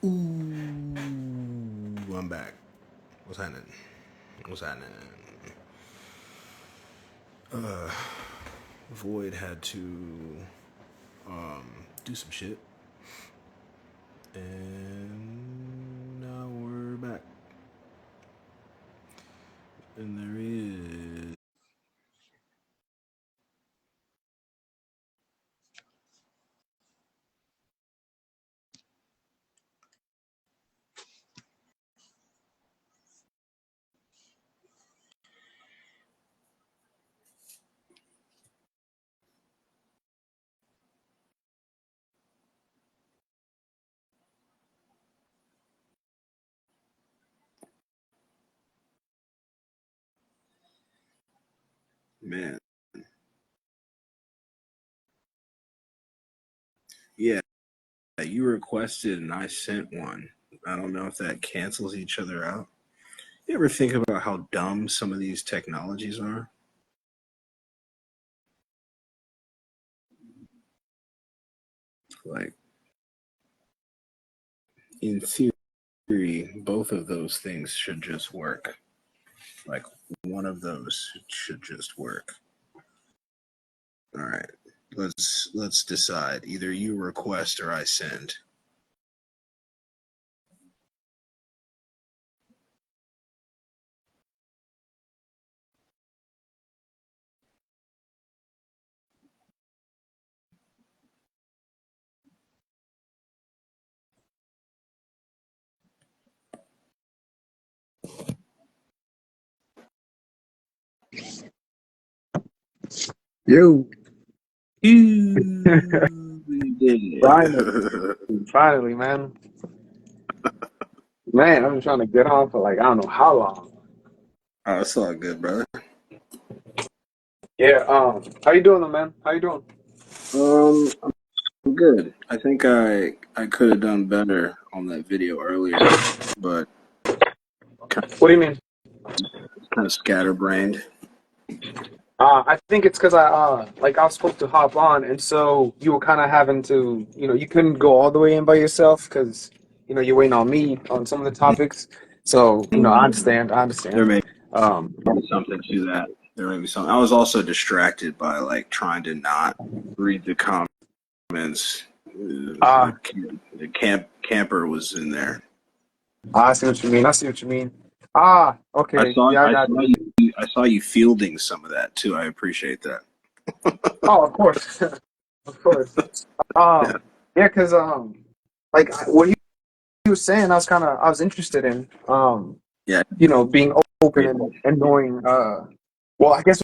Ooh, I'm back. What's happening? What's happening? Void had to do some shit, and now we're back. And there is. Man, yeah, you requested and I sent one. I don't know if that cancels each other out. You ever think about how dumb some of these technologies are? Like, in theory, both of those things should just work. Like, one of those should just work. All right. Let's decide. Either you request or I send. Yo, You finally, did. finally, man. Man, I've been trying to get on for like I don't know how long. Oh, it's all good, brother. Yeah, how you doing, though, man? How you doing? I'm good. I think I could have done better on that video earlier, but kind What do you mean? of scatterbrained. I think it's because I was supposed to hop on, and so you were kind of having to, you couldn't go all the way in by yourself because, you're waiting on me on some of the topics. So, I understand. I There understand. may Um, be something to that. There may be something. I was also distracted by like trying to not read the comments. uh, The camper was in there. I see what you mean. I see what you mean. I Okay. saw Yeah, I I got saw you. you I saw you fielding some of that too. I appreciate that. Oh, of course. Of course. Yeah. Yeah, because like what he was saying, I was interested in Yeah. being open Great. and knowing. Well, I guess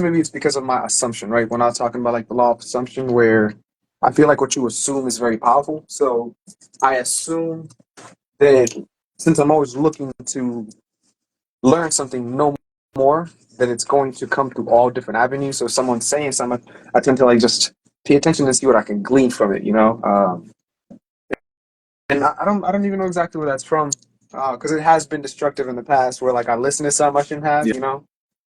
maybe it's because of my assumption, right? When I was talking about like the law of assumption, where I feel like what you assume is very powerful. So I assume that since I'm always looking to learn something, no more, that it's going to come through all different avenues. So if someone's saying something, I tend to like just pay attention and see what I can glean from it. And I don't even know exactly where that's from, because it has been destructive in the past, where like I listen to something I shouldn't have, Yeah.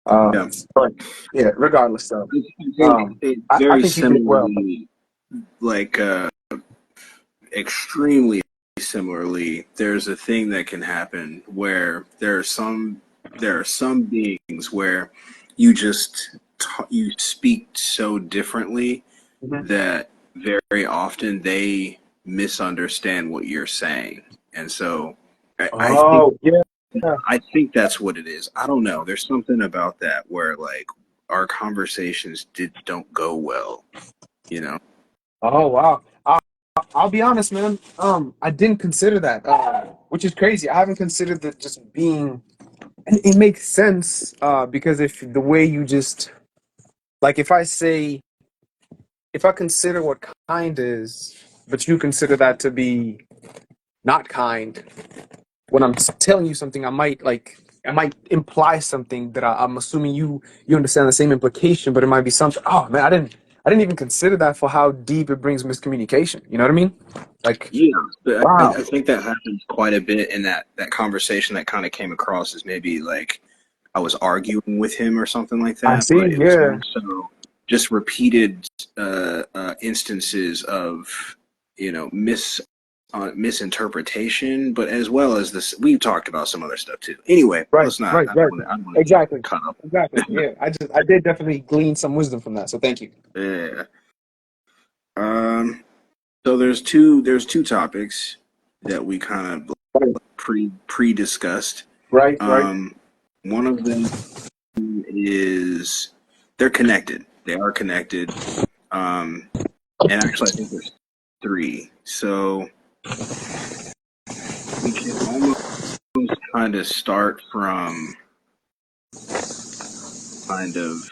Yeah. but yeah, regardless though, I think it I very think you did well. similarly, like extremely similarly, there's a thing that can happen where there are some beings where you speak so differently Mhm. that very often they misunderstand what you're saying, and so I think Oh yeah. I think that's what it is. I don't know. There's something about that where like our conversations don't go well, you know? Oh wow. I'll be honest, man. I didn't consider that, which is crazy. I haven't considered that just being. And it makes sense, because if the way you just like, if I consider what kind is, but you consider that to be not kind, when I'm telling you something, I might imply something that I'm assuming you understand the same implication, but it might be something. Oh man, I didn't even consider that for how deep it brings miscommunication. You know what I mean? Like, Yeah, but I, wow. I think that happens quite a bit in that conversation that kind of came across as maybe like I was arguing with him or something like I that, see. but it was more Yeah. so just repeated instances of misinterpretation, but as well as this, we've talked about some other stuff too. Anyway, Right, let's not. right, right. I don't want to get Exactly. caught up. Exactly. Yeah. I did definitely glean some wisdom from that. So thank you. Yeah. So there's two topics that we kind of Right, pre discussed. right, right. Um, One of them is they're connected. They are connected. Um, and actually, I think there's three. So we can almost kind of start from kind of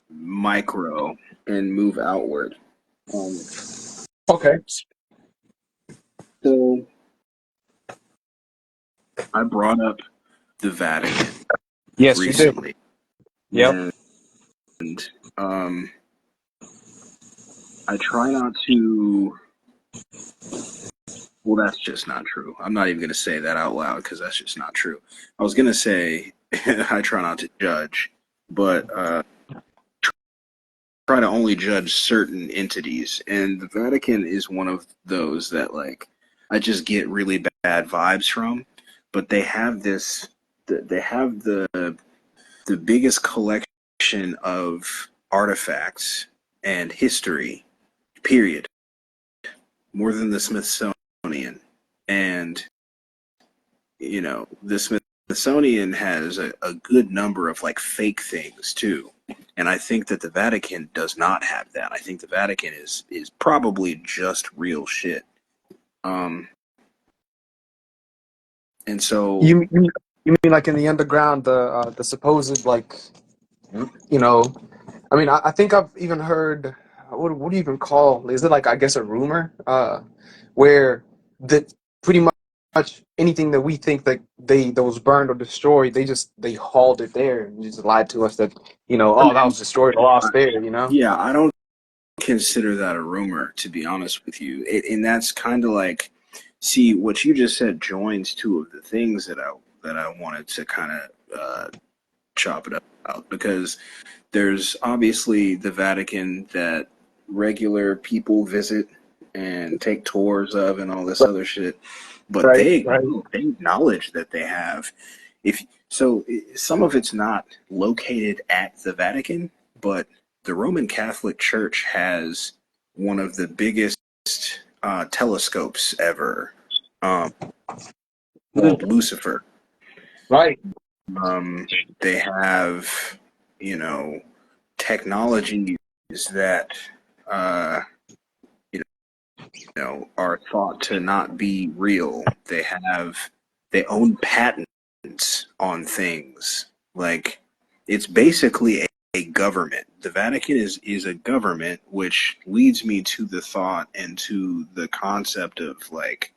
micro and move outward. Um, Okay. so I brought up the Vatican Yes, you did. recently, Yep. and um, I try not to. Well, that's just not true. I'm not even going to say that out loud because that's just not true. I was going to say I try not to judge, but try to only judge certain entities, and the Vatican is one of those that like I just get really bad vibes from. But they have this, they have the biggest collection of artifacts and history, period, more than the Smithsonian. And the Smithsonian has a good number of like fake things too. And I think that the Vatican does not have that. I think the Vatican is probably just real shit. Um, and so You you, you mean like in the underground, the supposed like, you know, I mean, I think I've even heard, what do you even call, is it like, I guess, a rumor, where that pretty much anything that we think that was burned or destroyed, they hauled it there and just lied to us that, I oh, that mean, was destroyed, I, lost there. yeah, I don't consider that a rumor, to be honest with you. And that's kind of like, see, what you just said joins two of the things that I wanted to kind of chop it up about, because there's obviously the Vatican that regular people visit and take tours of and all this other shit, but Right, right. they acknowledge that they have. If so, some of it's not located at the Vatican, but the Roman Catholic Church has one of the biggest telescopes ever, um, called Mm, Lucifer. right. Um, they have, you know, technologies that uh, you are thought to not be real. They own patents on things. Like, it's basically a government. The Vatican is a government, which leads me to the thought and to the concept of like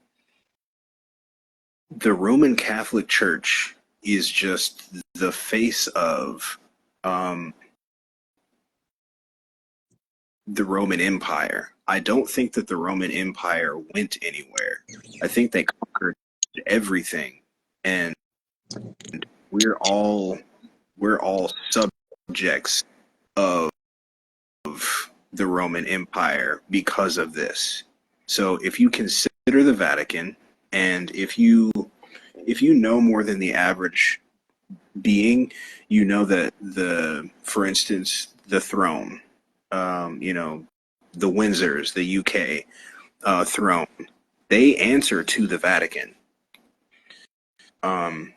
the Roman Catholic Church is just the face of um, the Roman Empire. I don't think that the Roman Empire went anywhere. I think they conquered everything, and we're all we're all subjects of the Roman Empire because of this. So if you consider the Vatican, and if you know more than the average being, you know that for instance, the throne, the Windsors, the UK throne, they answer to the Vatican. Um,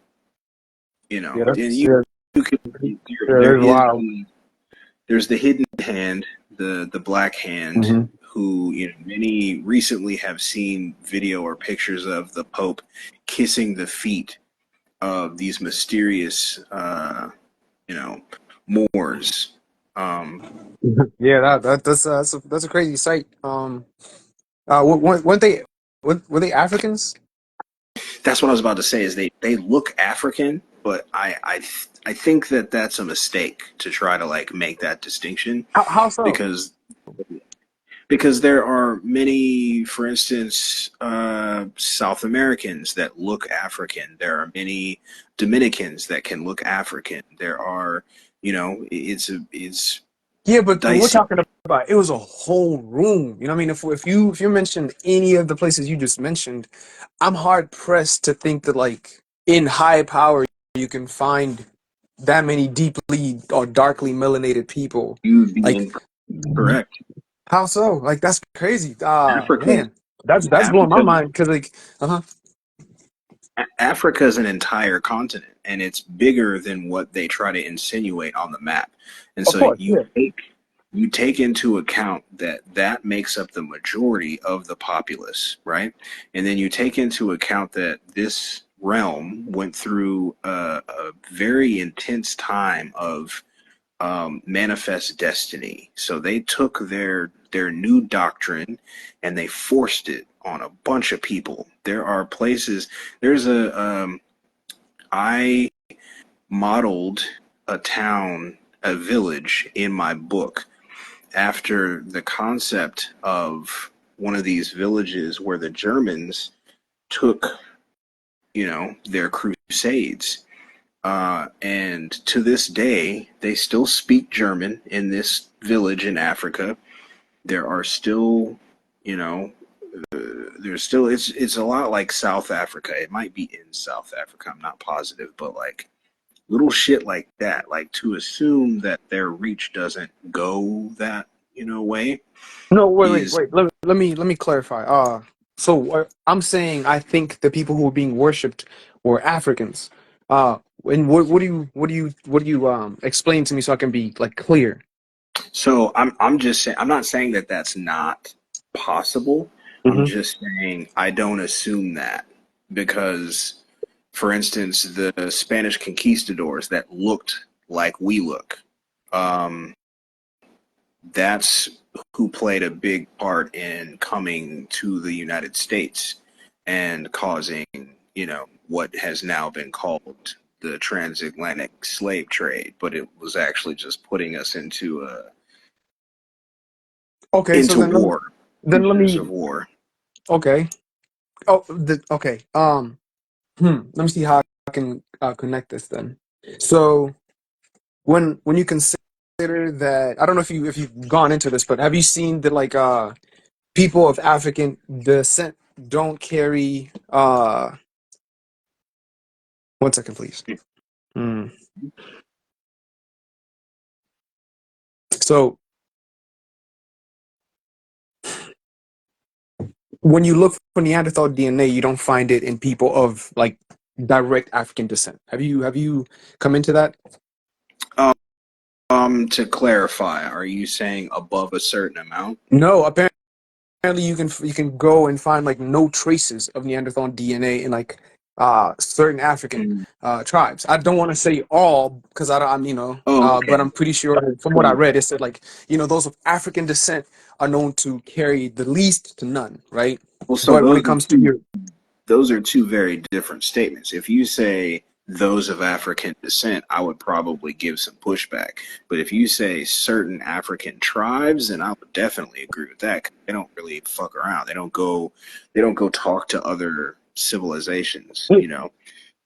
Yeah, and that's, yeah, you could, yeah, there that's is wild. there's the hidden hand, the black hand, Hmm. who many recently have seen video or pictures of the Pope kissing the feet of these mysterious, you know, Moors. Um, Yeah, that's a crazy sight. Weren't they, were they Africans? that's what I was about to say. Is they look African, but I think that that's a mistake to try to like make that distinction, How so? because there are many, for instance, South Americans that look African. There are many Dominicans that can look African. There are, it's Yeah, but we're dicey. talking about it was a whole room. You know what I mean? If you mentioned any of the places you just mentioned, I'm hard pressed to think that like in high power you can find that many deeply or darkly melanated people. You'd be Like incorrect. how so? Like that's crazy. Ah Africa, man. That's blowing my Africa, mind because like uh-huh. Africa is an entire continent, and it's bigger than what they try to insinuate on the map. And Of so course, yeah. you take into account that that makes up the majority of the populace, right? And then you take into account that this realm went through a very intense time of manifest destiny. So they took their new doctrine and they forced it on a bunch of people. There are places. There's a I modeled a town, a village in my book after the concept of one of these villages where the Germans took, their crusades. And to this day, they still speak German in this village in Africa. There are still, you know, there's still it's a lot like South Africa. It might be in South Africa. I'm not positive, but like little shit like that. Like to assume that their reach doesn't go that way No, wait, wait, is wait. Let me clarify. So I'm saying I think the people who were being worshipped were Africans. And what do you explain to me so I can be like clear? so. I'm just saying. I'm not saying that that's not possible. I'm Hmm. just saying I don't assume that because, for instance, the Spanish conquistadors that looked like we look. Um, that's who played a big part in coming to the United States and causing, what has now been called the transatlantic slave trade, but it was actually just putting us Okay, so into then war, then let prisoners of me. war. Okay. Oh, okay. Let me see how I can connect this then. So when you consider that, I don't know if you've gone into this, but have you seen that like people of African descent don't carry 1 second, please. Hmm. So when you look for Neanderthal DNA, you don't find it in people of like direct African descent. Have you come into that? Um, to clarify, are you saying above a certain amount? No, apparently you can go and find like no traces of Neanderthal DNA in like certain African Mm. tribes. I don't want to say all because I don't Oh, but okay. I'm pretty sure from what I read it said like those of African descent are known to carry the least to none, right? Well, so But when it comes to your those are two very different statements. If you say those of African descent, I would probably give some pushback. But if you say certain African tribes, then I would definitely agree with that. 'Cause they don't really fuck around. They don't go talk to other civilizations.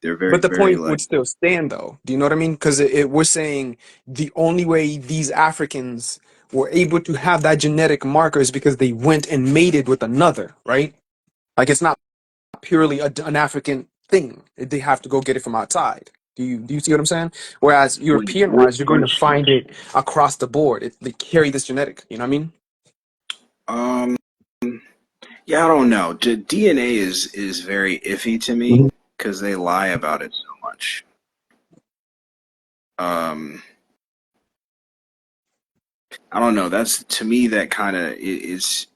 They're very, But the very point like, would still stand, though. Do you know what I mean? Because we're saying the only way these Africans were able to have that genetic marker is because they went and mated with another, right? Like it's not purely an African thing. They have to go get it from outside. Do you see what I'm saying? Whereas wait, European wise, you're going to find it across the board. They carry this genetic. You know what I mean? um, yeah, I don't know. DNA is very iffy to me Mhm. because they lie about it so much. Um, I don't know. That's to me that kind of is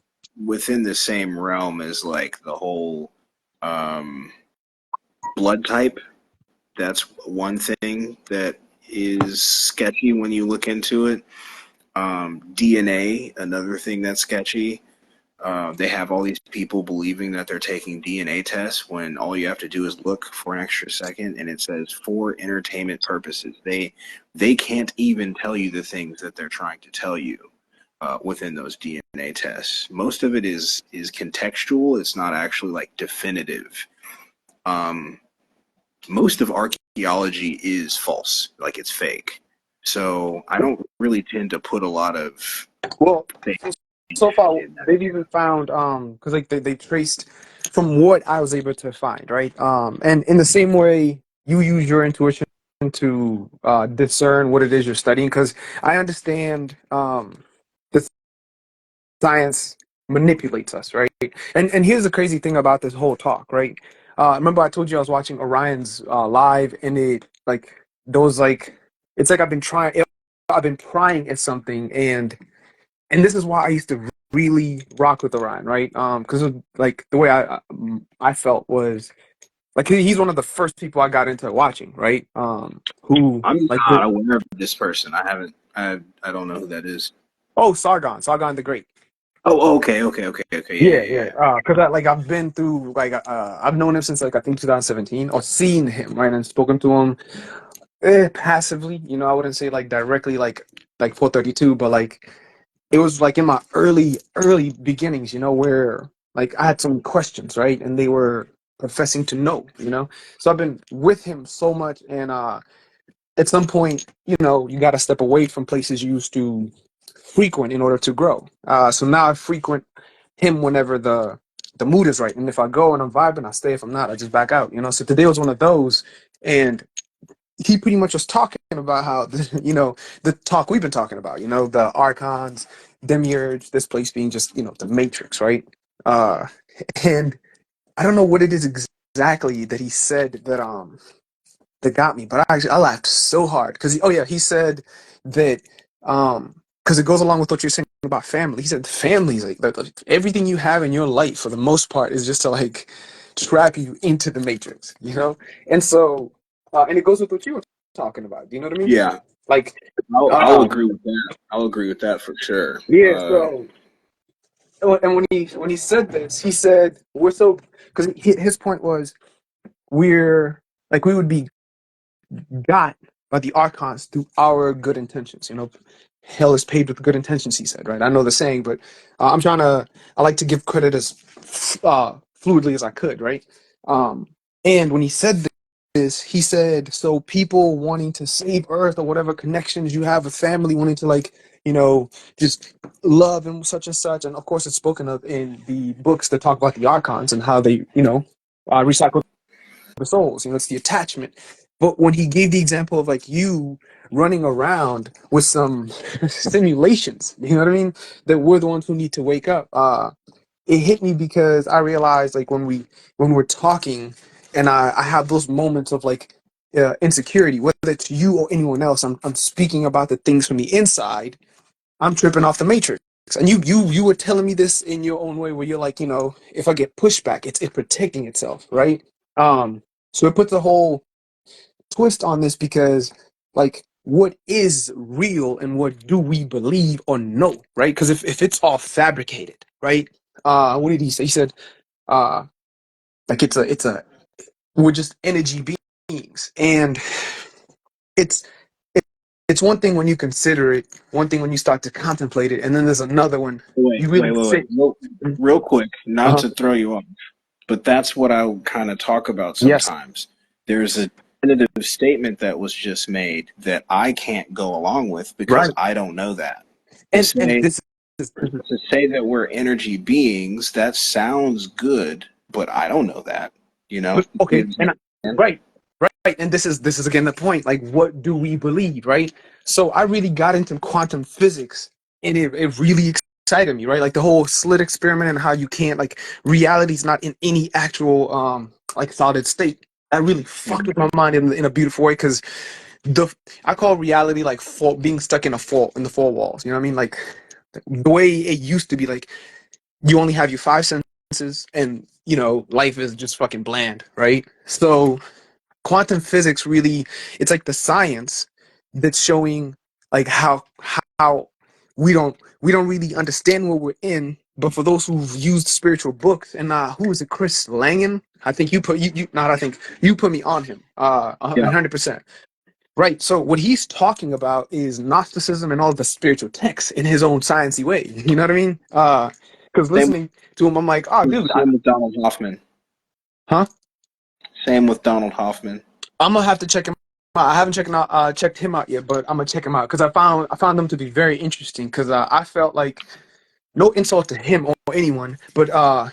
within the same realm as like the whole um, blood type. That's one thing that is sketchy when you look into it. DNA, another thing that's sketchy. They have all these people believing that they're taking DNA tests when all you have to do is look for an extra second and it says for entertainment purposes. They can't even tell you the things that they're trying to tell you within those DNA tests. Most of it is contextual. It's not actually like definitive. Um, Most of archaeology is false, like it's fake. So I don't really tend to put a lot of Well, things so far in that. they've even found because like they traced from what I was able to find, right? And in the same way you use your intuition to discern what it is you're studying, because I understand the science manipulates us, right? And here's the crazy thing about this whole talk, right? Remember I told you I was watching Orion's live, and it like those like it's like I've been prying at something, and this is why I used to really rock with Orion, right? Because like the way I felt was like he's one of the first people I got into watching, right? Who I'm like not aware of this person. I haven't. I don't know who that is. Sargon the Great. Oh, okay. Yeah, Yeah. yeah. Because I've been through like I've known him since like I think 2017, or seen him, right, and spoken to him passively. You know, I wouldn't say like directly like 432, but like it was like in my early beginnings, you know, where like I had some questions, right, and they were professing to know, you know. So I've been with him so much, and at some point, you know, you got to step away from places you used to frequent in order to grow. So now I frequent him whenever the mood is right, and if I go and I'm vibing, I stay. If I'm not, I just back out, you know. So today was one of those, and he pretty much was talking about how you know the talk we've been talking about, you know, the archons, demiurge, this place being just, you know, the matrix, right? uh and I don't know what it is exactly that he said that got me, but I laughed so hard because oh yeah, he said that because it goes along with what you're saying about family. He said families like everything you have in your life for the most part is just to like trap you into the matrix, you know. And so and it goes with what you were talking about. Do you know what I mean? Yeah. Like I'll um agree with that. I'll agree with that for sure. yeah. So and when he said this, he said we're so because his point was we're like we would be got by the archons through our good intentions. You know, hell is paved with good intentions, he said, right? I know the saying, but I like to give credit as fluidly as I could, right? Um, and when he said this, he said, so people wanting to save Earth or whatever connections you have with family, wanting to like, you know, just love and such and such. And of course, it's spoken of in the books that talk about the archons and how they, you know, recycle the souls. You know, it's the attachment. But when he gave the example of like you running around with some simulations, you know what I mean? That we're the ones who need to wake up. It hit me because I realized like when we're talking and I have those moments of like insecurity, whether it's you or anyone else, I'm speaking about the things from the inside. I'm tripping off the matrix. And you were telling me this in your own way where you're like, you know, if I get pushback, it's protecting itself, right? So it puts a whole twist on this because like what is real and what do we believe or know, right? Because if it's all fabricated, right? What did he say? He said, uh like it's a we're just energy beings. And it's it's one thing when you consider it, one thing when you start to contemplate it, and then there's another one you really Wait. sit. Real quick, not Uh-huh. to throw you off, but that's what I kind of talk about Yes. sometimes. There's a definitive statement that was just made that I can't go along with because Right. I don't know that. To And say this is to say that we're energy beings, that sounds good, but I don't know that. You know? but You okay, and understand? right, right, and this is again the point. Like, what do we believe, right? So I really got into quantum physics, and it really excited me, right? Like the whole slit experiment and how you can't like reality's not in any actual like solid state. That really fucked with my mind in a beautiful way because the I call reality like being stuck in a fault in the four walls. You know what I mean? Like the way it used to be, like you only have your five senses, and you know life is just fucking bland, right? So quantum physics really, it's like the science that's showing like how we don't really understand what we're in. But for those who've used spiritual books, and who is it, Chris Langan? I think you not I think you put me on him 100%. Right. So what he's talking about is Gnosticism and all the spiritual texts in his own sciencey way. You know what I mean? Because Same, listening to him, I'm like, oh, dude, same with Donald Hoffman. huh? Same with Donald Hoffman. I'm gonna have to check him I haven't checked him out yet, but I'm gonna check him out because I found them to be very interesting. Because I felt like, no insult to him or anyone, but I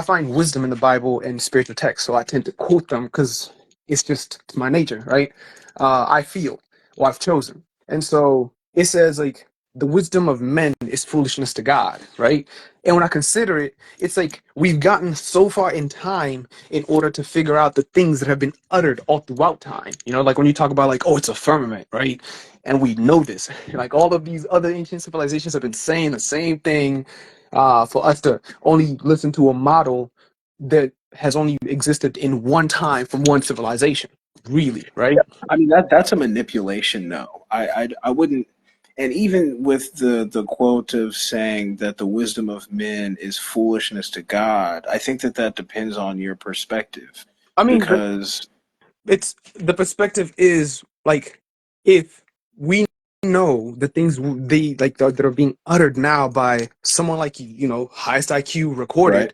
find wisdom in the Bible and spiritual texts, so I tend to quote them because it's my nature, right? I feel, or I've chosen, and so it says like the wisdom of men is foolishness to God, right? And when I consider it, it's like we've gotten so far in time in order to figure out the things that have been uttered all throughout time. You know, like when you talk about like, oh, it's a firmament, right? And we know this. Like all of these other ancient civilizations have been saying the same thing, for us to only listen to a model that has only existed in one time from one civilization. Really, right? Yeah, I mean that's a manipulation. No, I wouldn't. And even with the quote of saying that the wisdom of men is foolishness to God, I think that that depends on your perspective, I mean, because it's the perspective is like if we know the things they like that are being uttered now by someone like you know highest IQ right. recorded,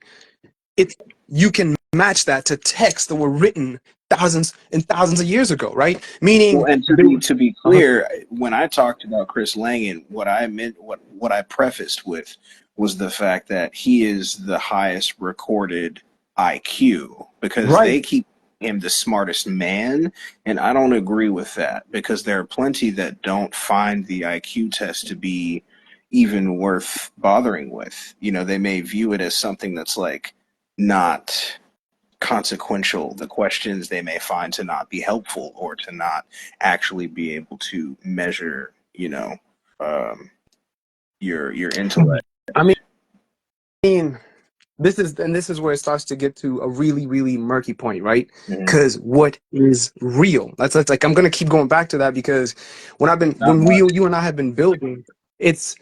it's you can match that to texts that were written thousands and thousands of years ago, right? Well, Meaning and they were, to be uh clear, when I talked about Chris Langan, what I meant, what I prefaced with, was the fact that he is the highest recorded IQ, because right. they keep him the smartest man, and I don't agree with that, because there are plenty that don't find the IQ test to be even worth bothering with. You know, they may view it as something that's like not consequential. The questions they may find to not be helpful, or to not actually be able to measure, um, your intellect. I mean, this is where it starts to get to a really really murky point, right? Mhm. Because what is real? That's like I'm gonna keep going back to that because Not when much. you and I have been building, it's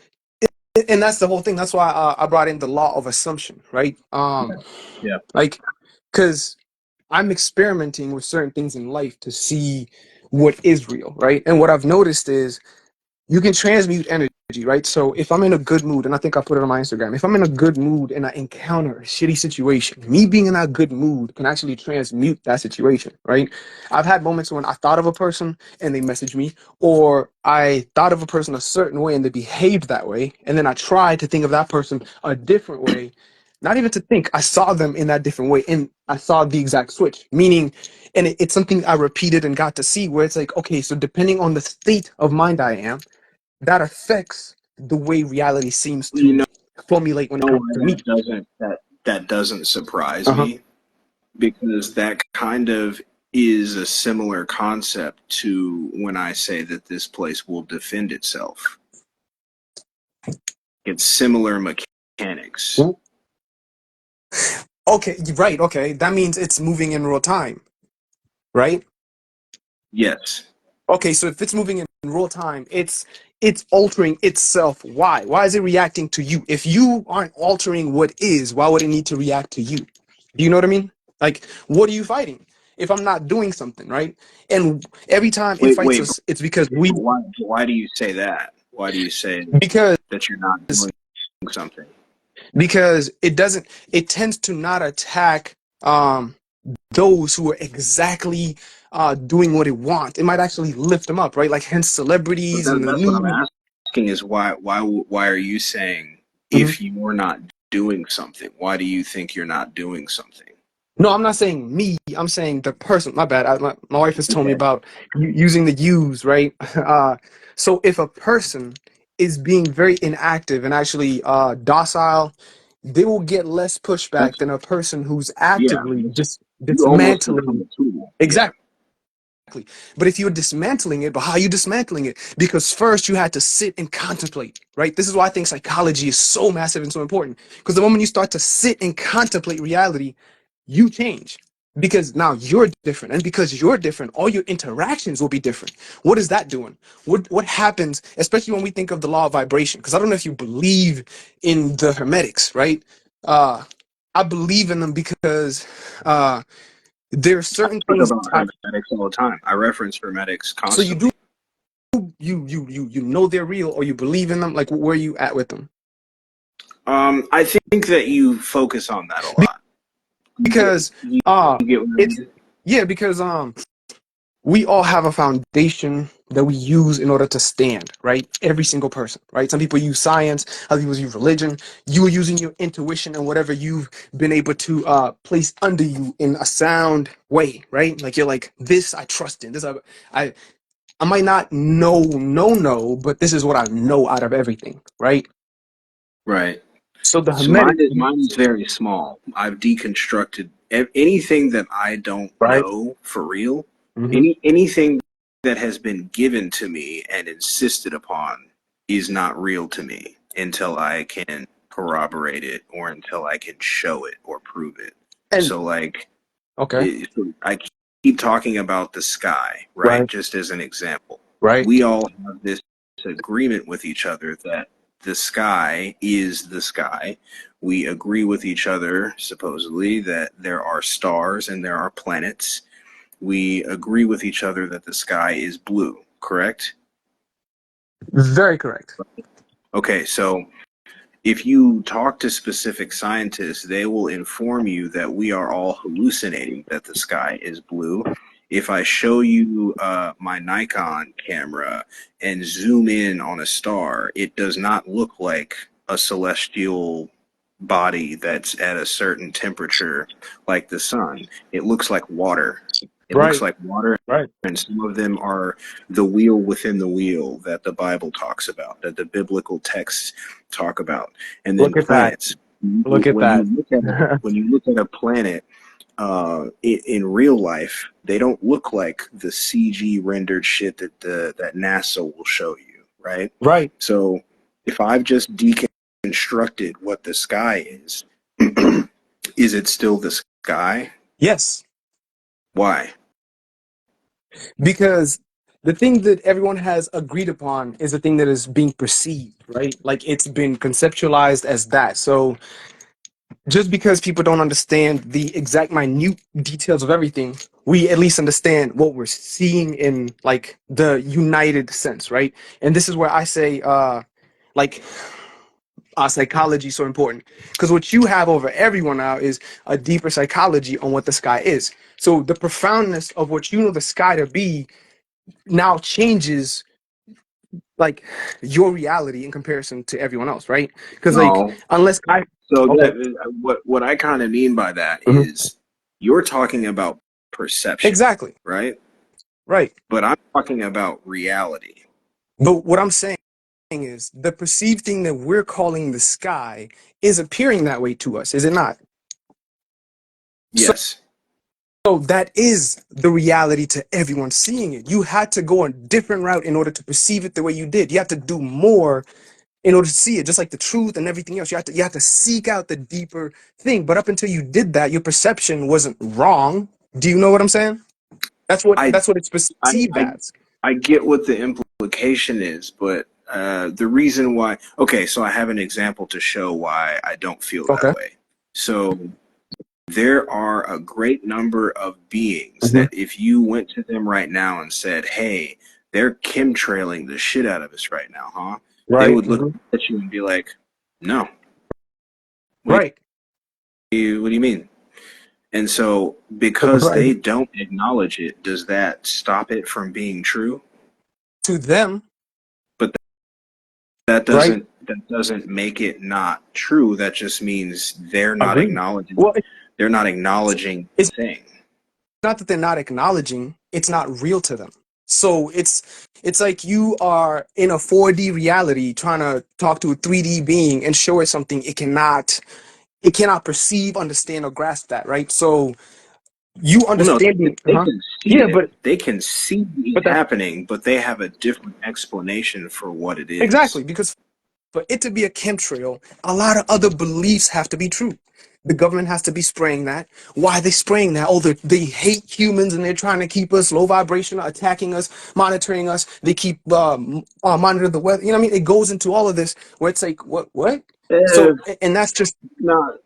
and that's the whole thing. That's why I brought in the law of assumption, right? Yeah. Yeah. Like because I'm experimenting with certain things in life to see what is real, right? And what I've noticed is you can transmute energy, right? So if I'm in a good mood, and I think I put it on my Instagram, if I'm in a good mood and I encounter a shitty situation, me being in that good mood can actually transmute that situation, right? I've had moments when I thought of a person and they messaged me, or I thought of a person a certain way and they behaved that way, and then I tried to think of that person a different way. Not even to think, I saw them in that different way, and I saw the exact switch. Meaning, and it's something I repeated and got to see where it's like, okay, so depending on the state of mind I am, that affects the way reality seems You to formulate when it know comes why to me. that doesn't surprise Uh-huh. me? Because that kind of is a similar concept to when I say that this place will defend itself. It's similar mechanics. Okay, right, okay. That means it's moving in real time, right? Yes. Okay, so if it's moving in real time, it's altering itself. Why? Why is it reacting to you? If you aren't altering what is, why would it need to react to you? Do you know what I mean? Like, what are you fighting? If I'm not doing something, right? And every time it fights Wait. us, it's because we Why do you say that? Why do you say because that you're not doing something? it doesn't it tends to not attack those who are exactly doing what it wants. It might actually lift them up, right? Like hence But celebrities and the that's what I'm news. asking, is why are you saying, Mhm. if you're not doing something, why do you think you're not doing something? No, I'm not saying me. I'm saying the person. My bad. My wife has told me Okay. about using the use, right? So if a person is being very inactive and actually docile, they will get less pushback That's than a person who's yeah. actively just You almost become dismantling. a tool. Yeah. Exactly. But if you're dismantling it, but how are you dismantling it? Because first you had to sit and contemplate, right? This is why I think psychology is so massive and so important. Because the moment you start to sit and contemplate reality, you change. Because now you're different. And because you're different, all your interactions will be different. What is that doing? What happens, especially when we think of the law of vibration? Because I don't know if you believe in the hermetics, right? Uh I believe in them because there are certain Talk things about hermetics all the time. I reference hermetics so you do constantly. you know they're real or you believe in them, like where are you at with them? I think that you focus on that a lot. Because You uh get what I it's mean? yeah because we all have a foundation that we use in order to stand, right? Every single person, right? Some people use science, other people use religion. You are using your intuition and whatever you've been able to place under you in a sound way, right? Like you're like, this I trust in. This I I might not know, but this is what I know out of everything, right? Right. So the So Hermetic, mine is very small. I've deconstructed anything that I don't right? know for real. Hmm. Anything that has been given to me and insisted upon is not real to me until I can corroborate it or until I can show it or prove it. And So like okay, I keep talking about the sky, right? right, Just as an example. right, We all have this agreement with each other that the sky is the sky. We agree with each other, supposedly, that there are stars and there are planets. We agree with each other that the sky is blue, correct? very correct. Okay, so if you talk to specific scientists, they will inform you that we are all hallucinating that the sky is blue. If I show you my Nikon camera and zoom in on a star, it does not look like a celestial body that's at a certain temperature like the sun. It looks like water. It looks Right, like water, right. and some of them are the wheel within the wheel that the Bible talks about, that the biblical texts talk about. And then Look at that. planets. Look at that. When you look at a planet in real life, they don't look like the CG rendered shit that NASA will show you, right? Right. So if I've just deconstructed what the sky is it still the sky? Yes, Why? because the thing that everyone has agreed upon is the thing that is being perceived, right? Like it's been conceptualized as that. So just because people don't understand the exact minute details of everything, we at least understand what we're seeing in like the united sense, right? And this is where I say like psychology is so important because what you have over everyone now is a deeper psychology on what the sky is. So the profoundness of what you know the sky to be now changes like your reality in comparison to everyone else, right? Because like No. unless I So okay. that what I kind of mean by that Mhm. is you're talking about perception, Exactly, right? right. But I'm talking about reality. But what I'm saying is the perceived thing that we're calling the sky is appearing that way to us, is it not? So, Yes. so that is the reality to everyone seeing it. You had to go a different route in order to perceive it the way you did. You have to do more in order to see it, just like the truth and everything else. You have to seek out the deeper thing. But up until you did that, your perception wasn't wrong. Do you know what I'm saying? That's what I that's what it's I perceived I, as. I get what the implication is, but the reason why. Okay, so I have an example to show why I don't feel that Okay. way. So there are a great number of beings Hmm. that if you went to them right now and said, "Hey, they're chemtrailing the shit out of us right now, huh?" They Right. would look at you and be like, "No, what Right. what do you mean?" And so, because Right. they don't acknowledge it, does that stop it from being true? To them, But right? that doesn't make it not true. That just means Agreed. Well, they're not acknowledging the it's thing. not that they're not acknowledging, it's not real to them. So it's like you are in a 4D reality trying to talk to a 3D being and show it something it cannot perceive, understand, or grasp that, right? So you Well, no, understanding, they huh? can see Yeah, it. but They can see it but that happening, but they have a different explanation for what it is. exactly because for it to be a chemtrail, a lot of other beliefs have to be true. The government has to be spraying that. Why are they spraying that? Oh, they hate humans and they're trying to keep us low vibration, attacking us, monitoring us. They keep monitoring the weather. You know what I mean? It goes into all of this where it's like, what? Uh, So, and that's just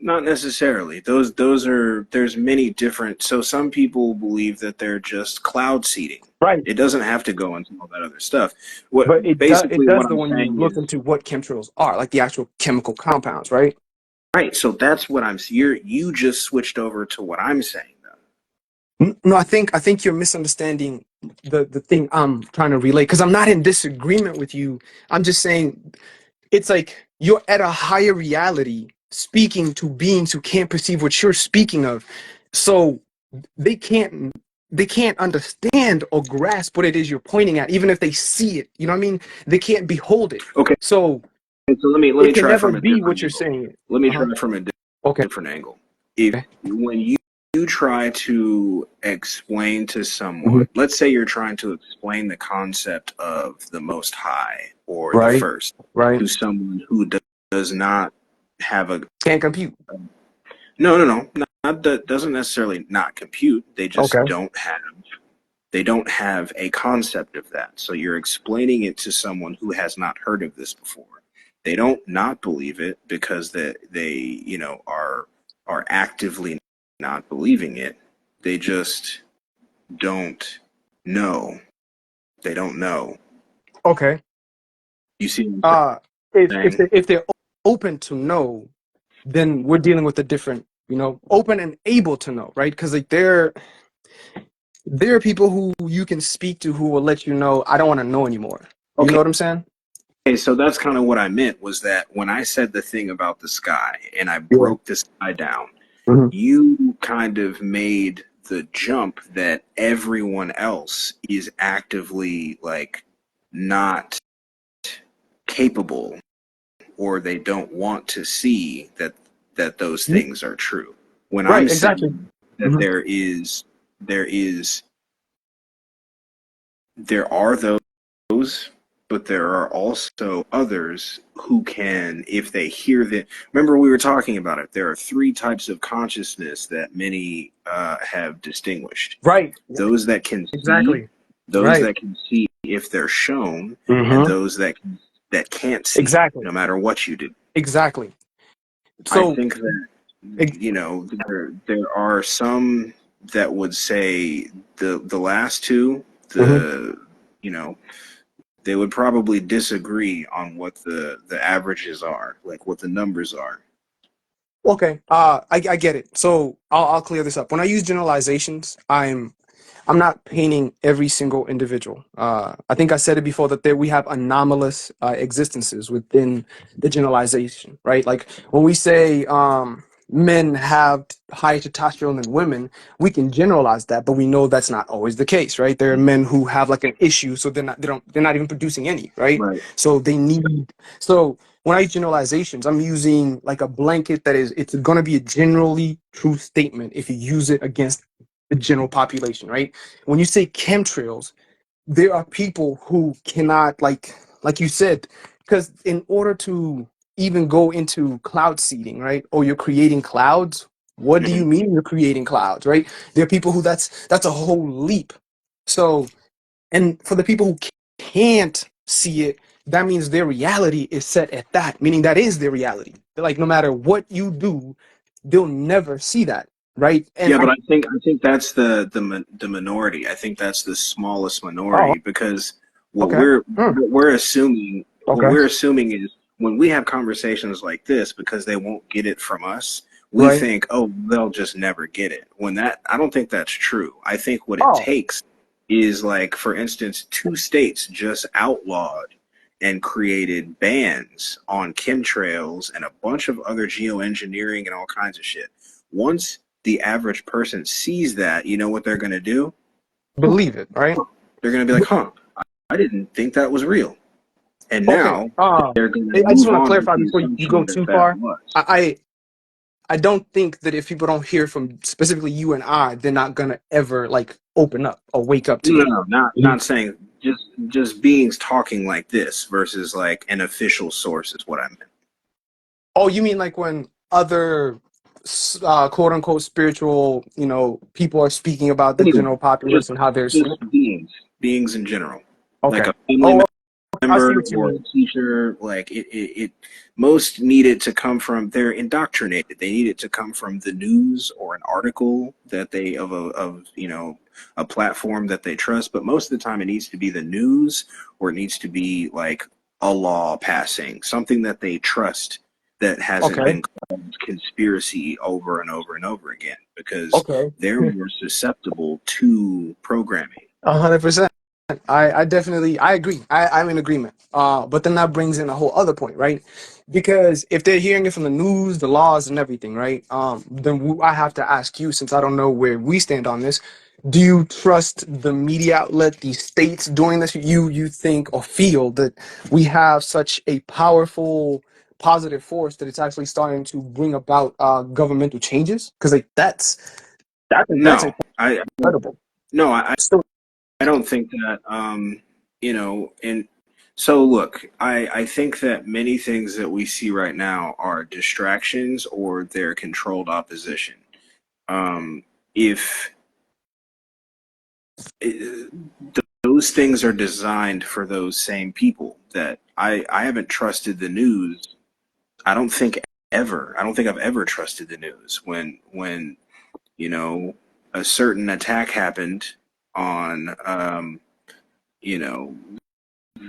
not necessarily. Those are there's many different. So some people believe that they're just cloud seeding. right. It doesn't have to go into all that other stuff. What But it basically does what though I'm when you saying look is into what chemtrails are, like the actual chemical compounds, right? right. So that's what I'm. You just switched over to what I'm saying though. No, I think you're misunderstanding the thing I'm trying to relay, because I'm not in disagreement with you. I'm just saying it's like you're at a higher reality speaking to beings who can't perceive what you're speaking of. So they can't they can't understand or grasp what it is you're pointing at, even if they see it. You know what I mean? They can't behold it. Okay, So so let me it can try never from a be different what you're angle. saying. Let me Uh-huh. try from a Okay. different angle. If when you try to explain to Mhm. someone, let's say you're trying to explain the concept of the Most High or the Right. First Right. to someone who does not have a Can't compute. not that doesn't necessarily not compute. They Okay. just don't have a concept of that. So you're explaining it to someone who has not heard of this before. They don't not believe it because they are actively not believing it. They just don't know. They don't know. Okay. You see what I'm Uh, if saying? if they're open to know, then we're dealing with a different, open and able to know, right? Because like there are people who you can speak to who will let you know, I don't want to know anymore. You know Okay. what I'm saying? Okay, so that's kind of what I meant was that when I said the thing about the sky and I Yeah. broke the sky down, Hmm. you kind of made the jump that everyone else is actively like not capable or they don't want to see that those things are true. When I'm Right. Exactly. saying that Hmm. there is there are those, but there are also others who can, if they hear the. Remember, we were talking about it. There are three types of consciousness that many have distinguished: Right. those that can see, Exactly. those Right. that can see if they're shown, and Hmm. those that can't see, Exactly. no matter what you do. Exactly. I So, think that ex- there are some that would say the last two, mhm. the you know they would probably disagree on what the averages are, like what the numbers are. Okay. I get it. So I'll clear this up. When I use generalizations, I'm not painting every single individual. I think I said it before that we have anomalous existences within the generalization, right? Like when we say men have higher testosterone than women, we can generalize that, but we know that's not always the case, right? There are men who have like an issue, so they're not even producing any, right? Right. So they need so when I use generalizations, I'm using like a blanket that it's going to be a generally true statement if you use it against the general population, right? When you say chemtrails, there are people who cannot like you said, because in order to even go into cloud seeding, right? Or you're creating clouds. What do Mm-hmm. you mean you're creating clouds, right? There are people who that's a whole leap. So, and for the people who can't see it, that means their reality is set at that, meaning that is their reality. Like no matter what you do, they'll never see that, right? And Yeah, but I think that's the minority. I think that's the smallest oh, minority because what okay. we're Hmm. what we're assuming what Okay. we're assuming is when we have conversations like this because they won't get it from us, we Right. think, oh, they'll just never get it. When that I don't think that's true. I think what it Oh, takes is like, for instance, two states just outlawed and created bans on chemtrails and a bunch of other geoengineering and all kinds of shit. Once the average person sees that, you know what they're going to do? believe it, right? They're going to be like, huh, I didn't think that was real. And Okay. now they're going to I just move want to on with clarify the before you go assumption that too that far. was. I I don't think that if people don't hear from specifically you and I, they're not gonna ever like open up or wake up to No, it. no, no, not saying just beings talking like this versus like an official source is what I meant. Oh, you mean like when other quote unquote spiritual, people are speaking about the Anyway, general populace just and how they're just seeing? beings in general, like Okay. a family Oh, I see member what you or a mean. teacher, like it most need it to come from, they're indoctrinated, they need it to come from the news or an article that they of a platform that they trust, but most of the time it needs to be the news or it needs to be like a law passing, something that they trust, that hasn't Okay. been called conspiracy over and over and over again because Okay. they're more susceptible to programming. 100%. I definitely I agree. I'm in agreement. But then that brings in a whole other point, right? Because if they're hearing it from the news, the laws, and everything, right? Then I have to ask you, since I don't know where we stand on this. Do you trust the media outlet, the states doing this? You think or feel that we have such a powerful positive force that it's actually starting to bring about governmental changes? Because like that's No, I incredible. no, I don't think that. And so look, I think that many things that we see right now are distractions or they're controlled opposition. If those things are designed for those same people, that I haven't trusted the news. I don't think ever. I don't think I've ever trusted the news when you know a certain attack happened on you know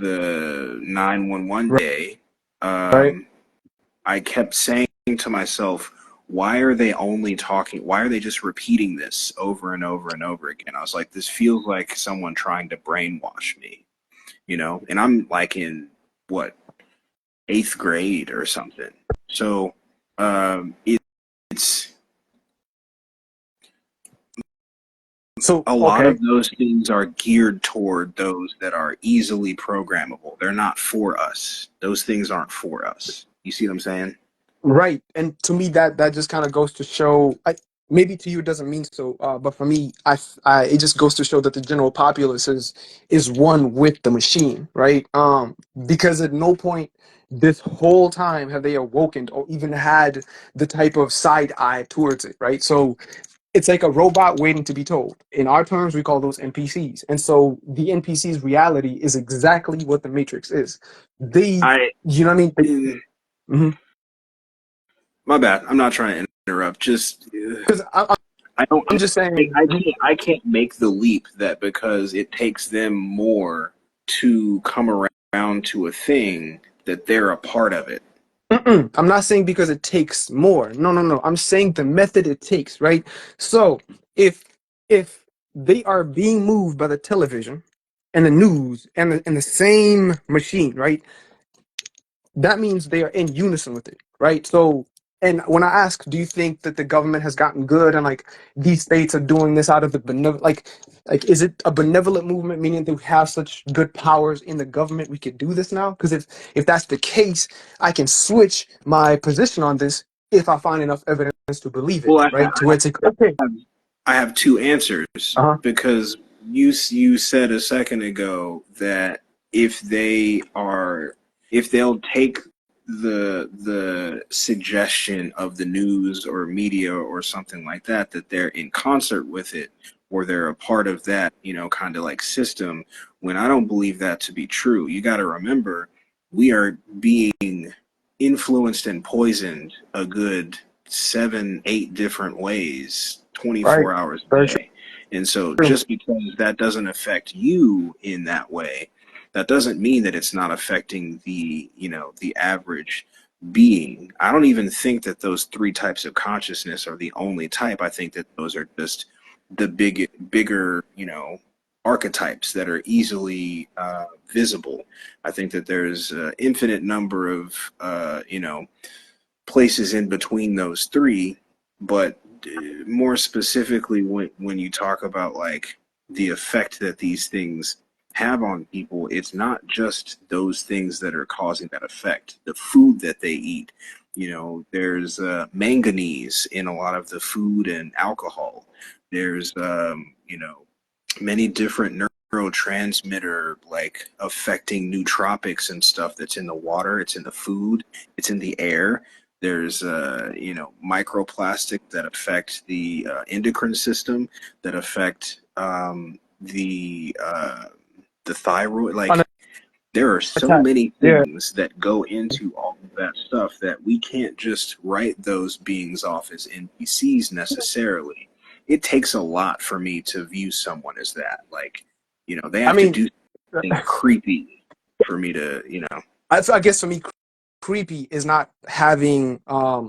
the 911 Right. day. Right. um, I kept saying to myself, why are they only talking? Why are they just repeating this over and over and over again? I was like, this feels like someone trying to brainwash me, and I'm like in what, eighth grade or something. So it's So a lot okay. of those things are geared toward those that are easily programmable. They're not for us. Those things aren't for us. You see what I'm saying? Right. And to me, that just kind of goes to show. Maybe to you it doesn't mean so, but for me, it just goes to show that the general populace is one with the machine, right? Because at no point this whole time have they awoken or even had the type of side eye towards it, right? So it's like a robot waiting to be told. In our terms, we call those NPCs. And so the NPC's reality is exactly what the Matrix is. They, I you know what I mean? Mhm. My bad. I'm not trying to interrupt. Just Because I don't. I'm just saying. I can't make the leap that because it takes them more to come around to a thing that they're a part of it. I'm not saying because it takes more. No, no, no. I'm saying the method it takes, right? So if if they are being moved by the television and the news and the same machine, right? That means they are in unison with it, right? So, and when I ask, do you think that the government has gotten good and like these states are doing this out of the benevolent, like is it a benevolent movement, meaning that we have such good powers in the government we could do this now? Because if that's the case, I can switch my position on this if I find enough evidence to believe Well, it, right? To where it's like, okay, have, I have two answers uh-huh, because you said a second ago that if they are if they'll take the suggestion of the news or media or something like that, that they're in concert with it or they're a part of that, kind of like system, when I don't believe that to be true. You got to remember, we are being influenced and poisoned a good 7, 8 different ways, right, 24 hours a very day. And so true, just because that doesn't affect you in that way, that doesn't mean that it's not affecting the average being. I don't even think that those three types of consciousness are the only type. I think that those are just the bigger, archetypes that are easily visible. I think that there's an infinite number of, places in between those three, but more specifically, when you talk about like the effect that these things have on people, it's not just those things that are causing that effect. The food that they eat, there's manganese in a lot of the food and alcohol. There's many different neurotransmitter like affecting nootropics and stuff that's in the water, it's in the food, it's in the air. There's microplastic that affect the endocrine system, that affect the thyroid. Like, there are so attack, many yeah. things that go into all of that stuff that we can't just write those beings off as NPCs necessarily. It takes a lot for me to view someone as that. Like, they I have to mean, do something creepy for me to. I guess for me, creepy is not having a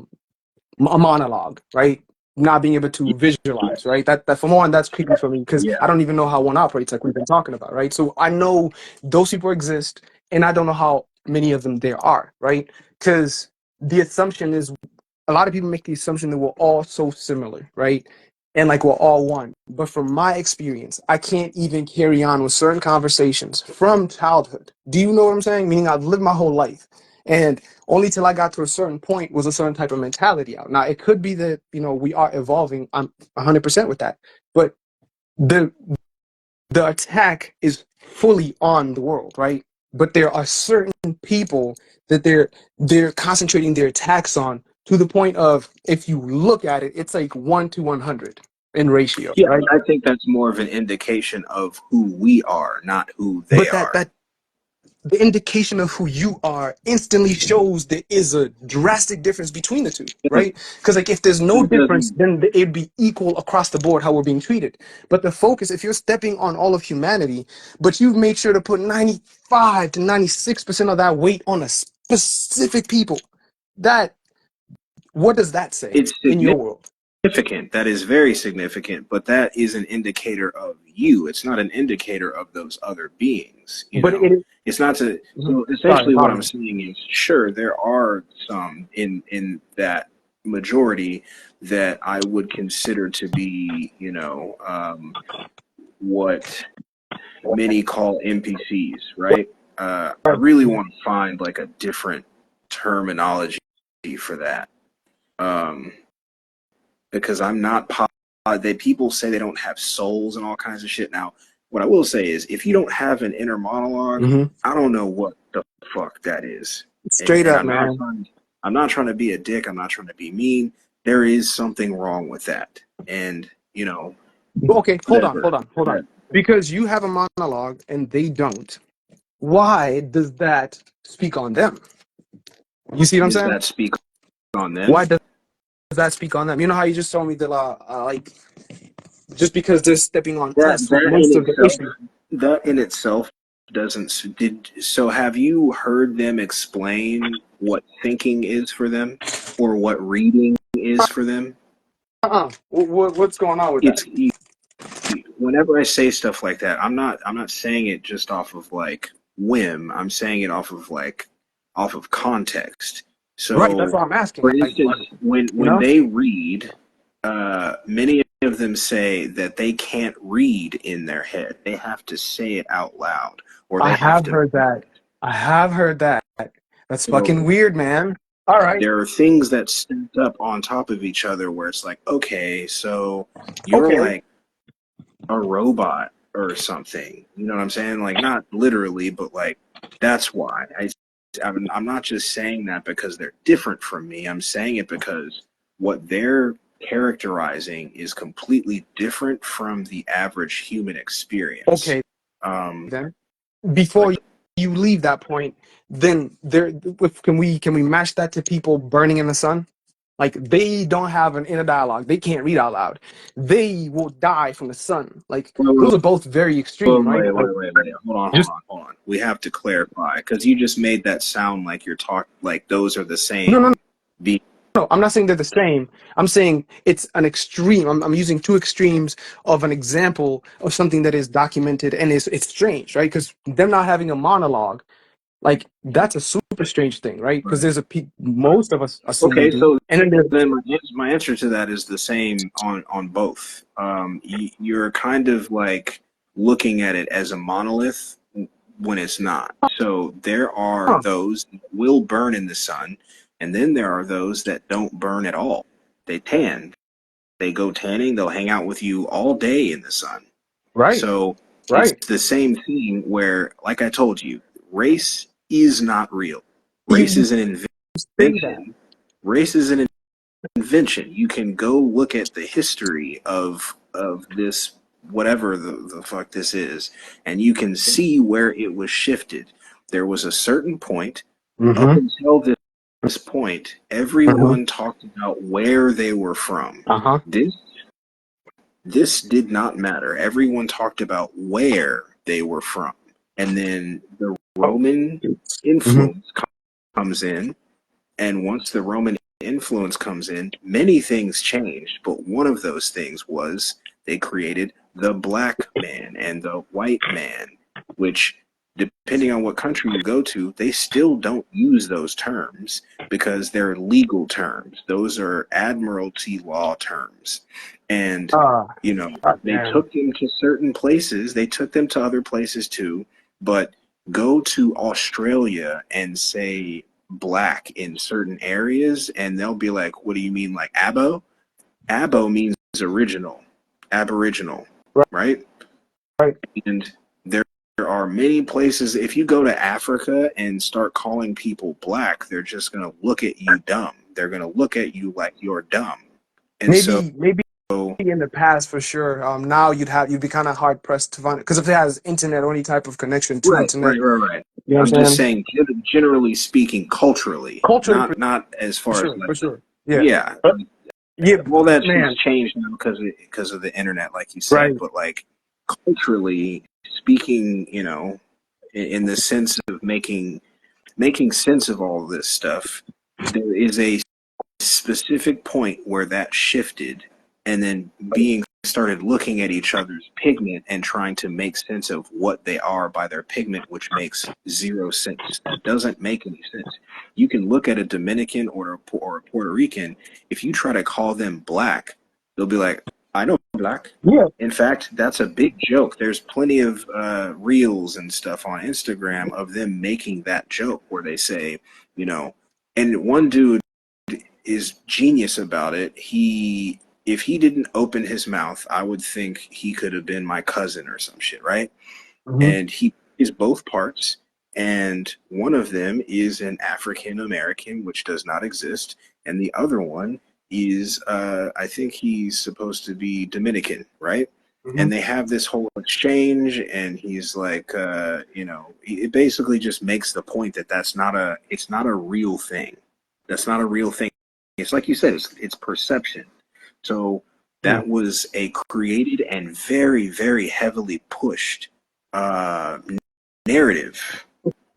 monologue, right? not being able to visualize, right? That for one, that's creepy for me because Yeah. I don't even know how one operates, like we've been talking about, right? So I know those people exist, and I don't know how many of them there are, right? Because the assumption is a lot of people make the assumption that we're all so similar, right? And like we're all one. But from my experience, I can't even carry on with certain conversations from childhood. Do you know what I'm saying? Meaning I've lived my whole life. And only till I got to a certain point was a certain type of mentality out. Now, it could be that, we are evolving. I'm 100% with that. But the the attack is fully on the world, right? But there are certain people that they're concentrating their attacks on to the point of, if you look at it, it's like 1 to 100 in ratio, Yeah, right? I think that's more of an indication of who we are, not who they But that are. that the indication of who you are instantly shows there is a drastic difference between the two, Yeah, right? Because like if there's no it difference, doesn't. then it'd be equal across the board how we're being treated. But the focus, if you're stepping on all of humanity, but you've made sure to put 95 to 96% of that weight on a specific people, that what does that say It's in your world? significant. That is very significant, but that is an indicator of you. It's not an indicator of those other beings, you But know. it is. It's not to Mhm. so Sorry, essentially what I'm apologies. saying is sure there are some in that majority that I would consider to be, what many call NPCs, right? I really want to find like a different terminology for that. Um, because I'm not that people say they don't have souls and all kinds of shit. Now, what I will say is, if you don't have an inner monologue, Hmm. I don't know what the fuck that is. And Straight and up, man. I'm not trying to be a dick. I'm not trying to be mean. There is something wrong with that, and Okay, hold on, whatever. hold on, hold on. Because you have a monologue and they don't. Why does that speak on them? You see what I'm Does saying? that speak on Why them? does that speak on them? You know how you just told me that, like, just because they're stepping on That us with that in most of the itself, issue. that in itself doesn't did so. Have you heard them explain what thinking is for them, or what reading is for them? What's going on with that? It's whenever I say stuff like that, I'm not saying it just off of like whim. I'm saying it off of context. Right, that's So, what I'm asking. for instance, You when know, they read, many of them say that they can't read in their head. They have to say it out loud, or I they have have to. heard that. I have heard that. That's fucking So weird, man. All right, there are things that stack up on top of each other where it's like, okay, so you're okay, like a robot or something. You know what I'm saying? Like not literally, but like that's why I'm not just saying that because they're different from me. I'm saying it because what they're characterizing is completely different from the average human experience. okay. Um, Then before like you leave that point, then can we match that to people burning in the sun? Like they don't have an inner dialogue. They can't read out loud. They will die from the sun. Like wait, those are both very extreme, right? Like wait. just Hold on. We have to clarify because you just made that sound like you're talking like those are the no, no, same. Be no. I'm not saying they're the same. I'm saying it's an extreme. I'm using two extremes of an example of something that is documented and it's strange, right? Because them not having a monologue, like that's a super strange thing, right? Because right. there's most of us assume we Okay, do, so and then there's then my answer to that is the same on both. You're kind of like looking at it as a monolith when it's not. So there are huh, those that will burn in the sun, and then there are those that don't burn at all. They tan. They go tanning. They'll hang out with you all day in the sun. right, So it's right. the same thing where, like I told you, race is not real. Race You is an say that. invention. Race is an invention. You can go look at the history of this whatever the fuck this is, and you can see where it was shifted. There was a certain point up Mm-hmm. until this point, Uh-huh. everyone talked about where they were from. Uh-huh. This this did not matter. Everyone talked about where they were from. And then the Roman Mm-hmm. influence comes in, and once the Roman influence comes in, many things changed, but one of those things was they created the black man and the white man, which, depending on what country you go to, they still don't use those terms because they're legal terms. Those are admiralty law terms. And, Ah, you know, they man. took them to certain places, they took them to other places too, but go to Australia and say black in certain areas, and they'll be like, "What do you mean, like abo?" Abo means original, aboriginal, Right, right? right. And there are many places. If you go to Africa and start calling people black, they're just gonna look at you dumb. They're gonna look at you like you're dumb. And so, Maybe in the past for sure. Now you'd be kind of hard pressed to find it because if it has internet or any type of connection to right, internet, right, right, right. you know I'm what I'm just saying? saying, generally speaking, culturally, Culturally, not as for far as sure, for like, sure. Yeah, yeah, but yeah, all that shit's man. changed now because of the internet, like you said. Right. But like culturally speaking, in the sense of making sense of all of this stuff, there is a specific point where that shifted, and then being started looking at each other's pigment and trying to make sense of what they are by their pigment, which makes zero sense. That doesn't make any sense. You can look at a Dominican or a Puerto Rican. If you try to call them black, they'll be like, "I know black." Yeah. In fact, that's a big joke. There's plenty of reels and stuff on Instagram of them making that joke where they say, you know, and one dude is genius about it. If he didn't open his mouth, I would think he could have been my cousin or some shit, right? Hmm. And he is both parts, and one of them is an African American, which does not exist, and the other one is I think he's supposed to be Dominican, right? Hmm. And they have this whole exchange, and he's like, it basically just makes the point that it's not a real thing. That's not a real thing. It's like you said, it's perception. So Yeah. that was a created and very, very heavily pushed uh, narrative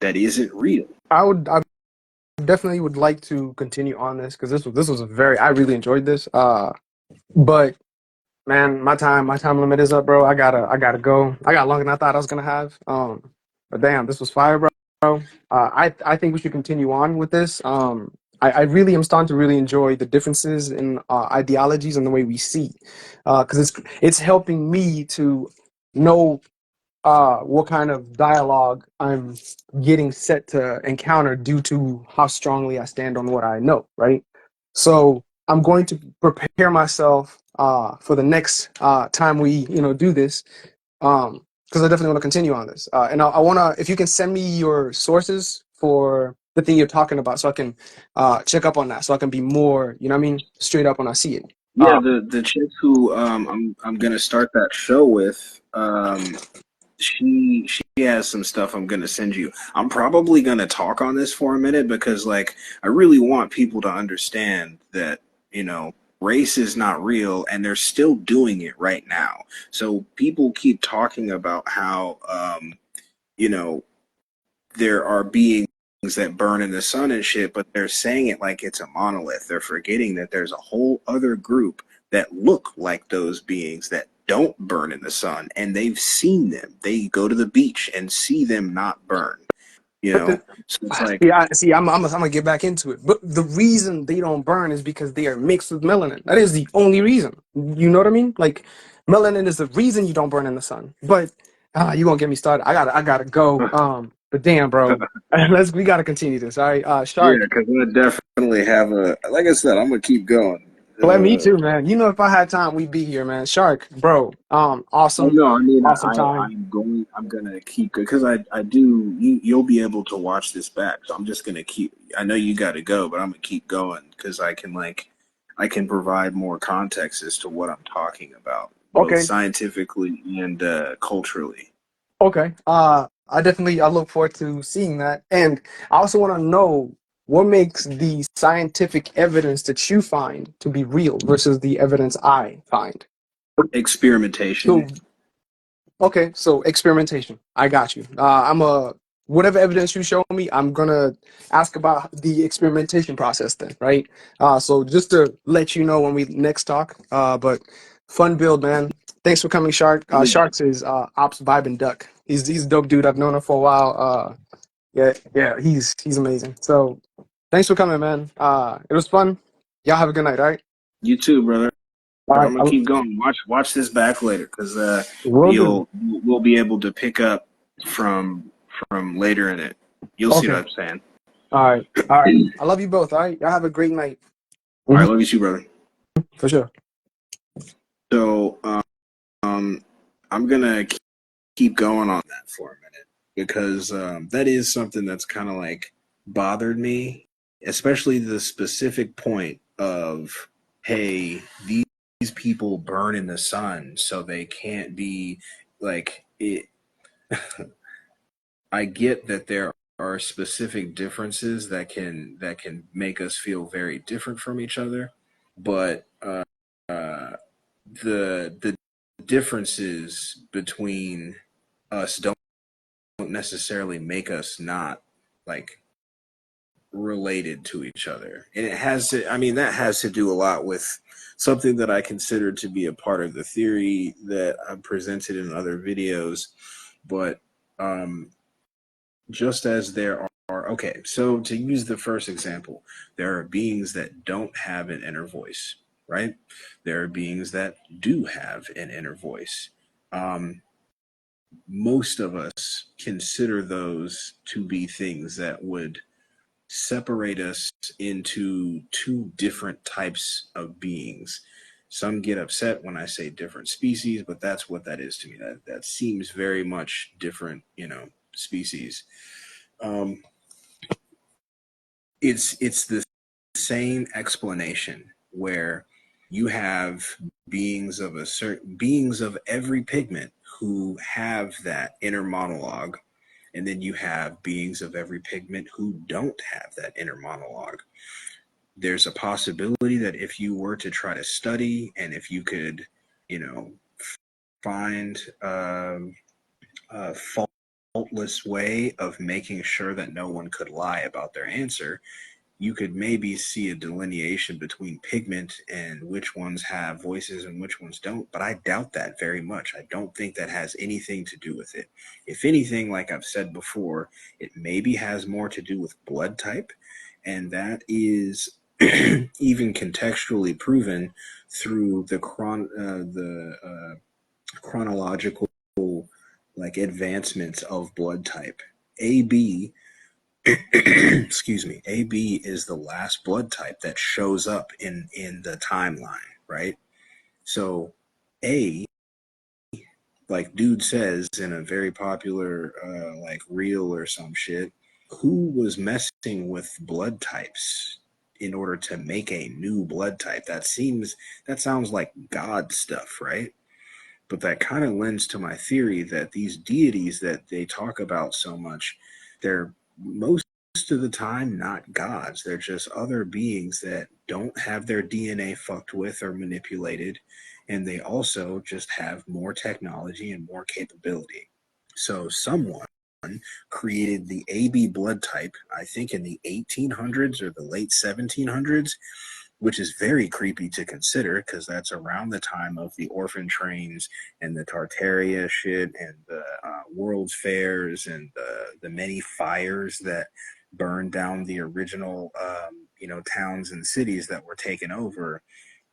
that isn't real. I definitely would like to continue on this because this was a very I really enjoyed this. But man, my time limit is up, bro. I gotta go. I got longer than I thought I was gonna have. But damn, this was fire, bro. I think we should continue on with this. I really am starting to really enjoy the differences in ideologies and the way we see, because it's helping me to know what kind of dialogue I'm getting set to encounter due to how strongly I stand on what I know, right? So I'm going to prepare myself for the next time we, do this, because I definitely want to continue on this. And I want to, if you can send me your sources for the thing you're talking about, so I can check up on that, so I can be more, you know what I mean, straight up when I see it. Yeah, the chick who I'm gonna start that show with, she has some stuff I'm gonna send you. I'm probably gonna talk on this for a minute because like I really want people to understand that, race is not real and they're still doing it right now. So people keep talking about how you know there are beings that burn in the sun and shit, but they're saying it like it's a monolith. They're forgetting that there's a whole other group that look like those beings that don't burn in the sun, and they've seen them. They go to the beach and see them not burn. You But know, so it's like, yeah, see, I'm gonna get back into it. But the reason they don't burn is because they are mixed with melanin. That is the only reason. You know what I mean? Like, melanin is the reason you don't burn in the sun. But you gonna get me started. I gotta go. But damn, bro, we gotta continue this. All right, yeah, Shark. because I definitely have like I said, I'm gonna keep going. Let me too, man. You know, if I had time, we'd be here, man. Shark, bro. Oh Awesome, no, I mean awesome time. I'm gonna keep because I do you'll be able to watch this back. So I'm just gonna keep. I know you got to go, but I'm gonna keep going because I can provide more context as to what I'm talking about, both Okay, scientifically and culturally. okay. I look forward to seeing that, and I also want to know what makes the scientific evidence that you find to be real versus the evidence I find. Experimentation. So, okay, so experimentation. I got you. I'm a whatever evidence you show me, I'm gonna ask about the experimentation process then, right? So just to let you know when we next talk. But fun build, man. Thanks for coming, Shark. Sharks is Ops Vibe and Duck. He's a dope dude. I've known him for a while. Yeah, he's amazing. So thanks for coming, man. It was fun. Y'all have a good night, all right? You too, brother. All right, I'm gonna keep going. Watch this back later, because will do. we'll be able to pick up from later in it. You'll see what Okay. I'm saying. All right. I love you both. All right. Y'all have a great night. All right, love you too, brother. For sure. So I'm gonna keep going on that for a minute, because that is something that's kind of like bothered me, especially the specific point of, hey, these people burn in the sun, so they can't be like it. I get that there are specific differences that can make us feel very different from each other, but uh, the differences between us don't necessarily make us not like related to each other. And it has to, I mean, that has to do a lot with something that I consider to be a part of the theory that I've presented in other videos. But just as there are, okay, so to use the first example, there are beings that don't have an inner voice, right? There are beings that do have an inner voice. Um, Most of us consider those to be things that would separate us into two different types of beings. Some get upset when I say different species, but that's what that is to me. That seems very much different, species. Um, it's the same explanation where you have beings of every pigment who have that inner monologue, and then you have beings of every pigment who don't have that inner monologue. There's a possibility that if you were to try to study, and if you could, you know, find a faultless way of making sure that no one could lie about their answer, you could maybe see a delineation between pigment and which ones have voices and which ones don't. But I doubt that very much. I don't think that has anything to do with it. If anything, like I've said before, it maybe has more to do with blood type, and that is even contextually proven through the chronological like advancements of blood type. AB excuse me, AB is the last blood type that shows up in the timeline, right? So A, like dude says in a very popular like reel or some shit, who was messing with blood types in order to make a new blood type? That sounds like God stuff, right? But that kind of lends to my theory that these deities that they talk about so much, they're most of the time not gods. They're just other beings that don't have their DNA fucked with or manipulated, and they also just have more technology and more capability. So someone created the AB blood type, I think in the 1800s or the late 1700s, which is very creepy to consider because that's around the time of the orphan trains and the Tartaria shit and the World's Fairs and the many fires that burned down the original, towns and cities that were taken over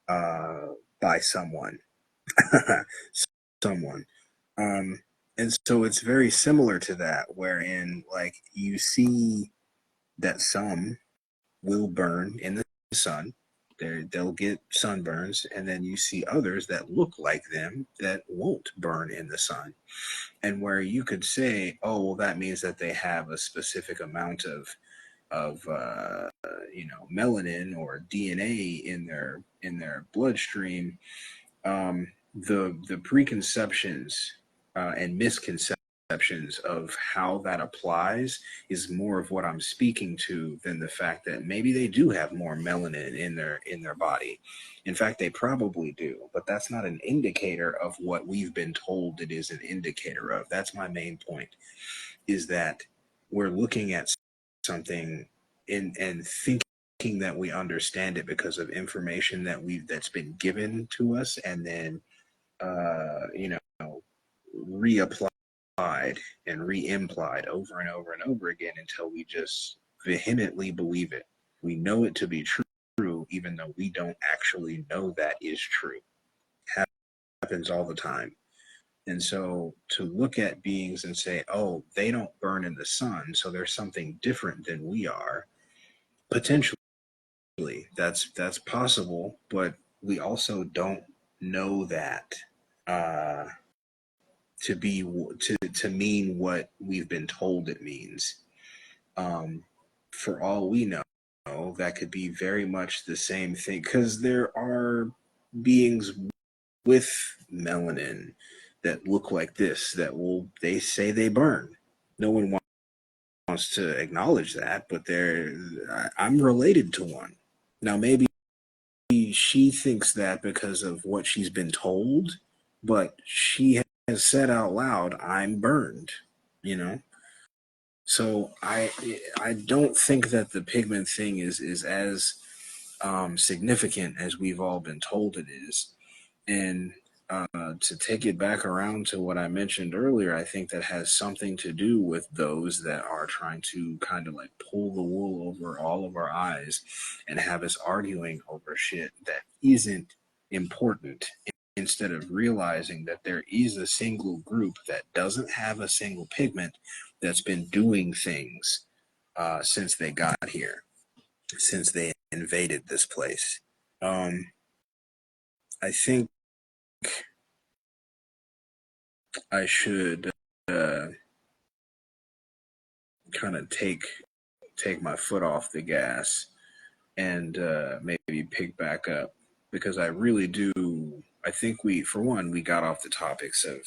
by someone. someone. Um, and so it's very similar to that, wherein like you see that some will burn in the sun. They'll get sunburns, and then you see others that look like them that won't burn in the sun. And where you could say, oh, well, that means that they have a specific amount of melanin or DNA in their bloodstream. The preconceptions and misconceptions of how that applies is more of what I'm speaking to than the fact that maybe they do have more melanin in their body. In fact, they probably do, but that's not an indicator of what we've been told it is an indicator of. That's my main point, is that we're looking at something and thinking that we understand it because of information that's been given to us, and then you know, reapplied and re-implied over and over and over again until we just vehemently believe it. We know it to be true, even though we don't actually know that is true. Happens all the time. And so to look at beings and say, oh, they don't burn in the sun, so there's something different than we are, potentially that's possible, but we also don't know that uh, to mean what we've been told it means. Um, for all we know, that could be very much the same thing, because there are beings with melanin that look like this that they say they burn. No one wants to acknowledge that, but I'm related to one. Now maybe she thinks that because of what she's been told, but she has said out loud, I'm burned, you know? So I don't think that the pigment thing is as significant as we've all been told it is. And to take it back around to what I mentioned earlier, I think that has something to do with those that are trying to kind of like pull the wool over all of our eyes and have us arguing over shit that isn't important, instead of realizing that there is a single group that doesn't have a single pigment that's been doing things since they got here, since they invaded this place. I think I should kind of take my foot off the gas and maybe pick back up, because I really do. I think for one, we got off the topics of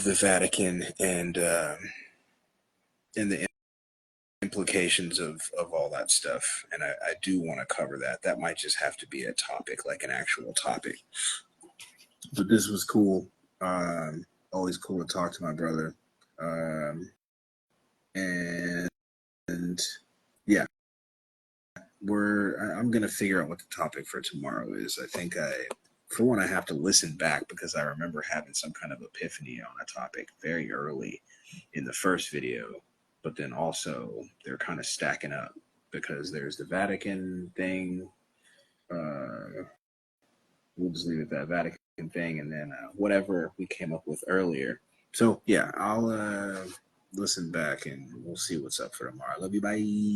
the Vatican and the implications of all that stuff, and I do want to cover that. That might just have to be a topic, like an actual topic. But this was cool. Always cool to talk to my brother. Um, and yeah, I'm gonna figure out what the topic for tomorrow is. I think for one, I have to listen back because I remember having some kind of epiphany on a topic very early in the first video, but then also they're kind of stacking up because there's the Vatican thing. We'll just leave it at that Vatican thing, and then whatever we came up with earlier. So yeah, I'll listen back and we'll see what's up for tomorrow. Love you, bye.